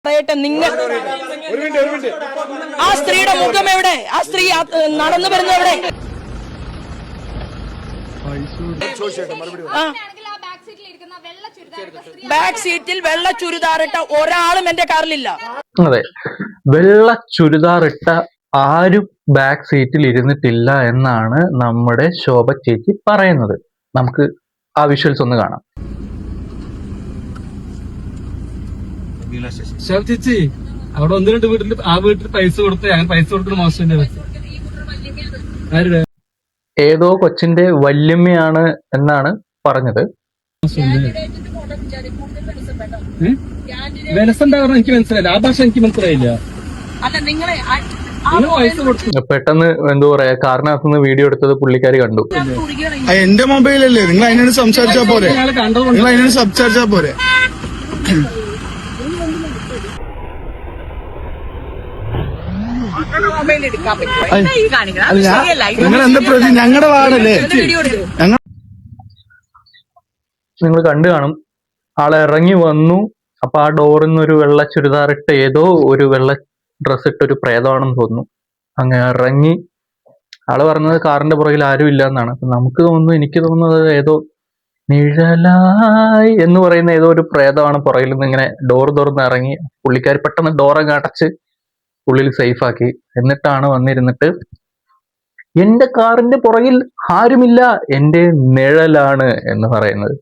പറയട്ടെ, നിങ്ങൾ ആ സ്ത്രീയുടെ മുഖം എവിടെ? ആ സ്ത്രീ നടന്നു വരുന്നത് എവിടെ? ബാക്ക് സീറ്റിൽ വെള്ള ചുരിദാറിട്ട ഒരാളും എന്റെ കാറിലില്ല. അതെ, വെള്ള ചുരിദാറിട്ട ആരും ബാക്ക് സീറ്റിൽ ഇരുന്നിട്ടില്ല എന്നാണ് നമ്മുടെ ശോഭ ചേച്ചി പറയുന്നത്. നമുക്ക് ആ വിഷ്വൽസ് ഒന്ന് കാണാം. ശോഭ ചേച്ചി അവിടെ ഒന്ന് രണ്ട് വീട്ടിൽ ആ വീട്ടിൽ പൈസ കൊടുത്ത് അങ്ങനെ പൈസ കൊടുത്തിട്ട് മോശം ഏതോ കൊച്ചിന്റെ വല്യമ്മയാണ് എന്നാണ് പറഞ്ഞത്. വിലസെന്താ പറഞ്ഞ എനിക്ക് മനസ്സിലായില്ല, ആ ഭാഷ എനിക്ക് മനസ്സിലായില്ല. പെട്ടെന്ന് എന്തോ പറയാ, കാറിനകത്തുനിന്ന് വീഡിയോ എടുത്തത് പുള്ളിക്കാരി കണ്ടു. എന്റെ മൊബൈലല്ലേ, നിങ്ങൾ അതിനോട് സംസാരിച്ചാ പോരെ, നിങ്ങൾ അതിനോട് സംസാരിച്ചാ പോരെ. നിങ്ങൾ എന്താ പ്രതി, ഞങ്ങളുടെ വാർഡല്ലേ. നിങ്ങൾ കണ്ടു കാണും, ആളെ ഇറങ്ങി വന്നു. അപ്പൊ ആ ഡോറിൽ നിന്ന് ഒരു വെള്ള ചുരിദാറിട്ട് ഏതോ ഒരു വെള്ള ഡ്രസ് ഇട്ട ഒരു പ്രേതമാണെന്ന് തോന്നുന്നു. അങ്ങനെ ഇറങ്ങി. ആള് പറഞ്ഞത് കാറിന്റെ പുറകിൽ ആരും ഇല്ല എന്നാണ്. അപ്പൊ നമുക്ക് തോന്നുന്നു, എനിക്ക് തോന്നുന്നത് ഏതോ നിഴലായി എന്ന് പറയുന്ന ഏതോ ഒരു പ്രേതമാണ് പുറകിൽ നിന്ന് ഇങ്ങനെ ഡോർ തുറന്ന് ഇറങ്ങി. പുള്ളിക്കാരി പെട്ടെന്ന് ഡോറങ്ങ് അടച്ച് ഉള്ളിൽ സേഫ് ആക്കി. എന്നിട്ടാണ് വന്നിരുന്നിട്ട് എന്റെ കാറിന്റെ പുറകിൽ ആരുമില്ല, എന്റെ നിഴലാണ് എന്ന് പറയുന്നത്.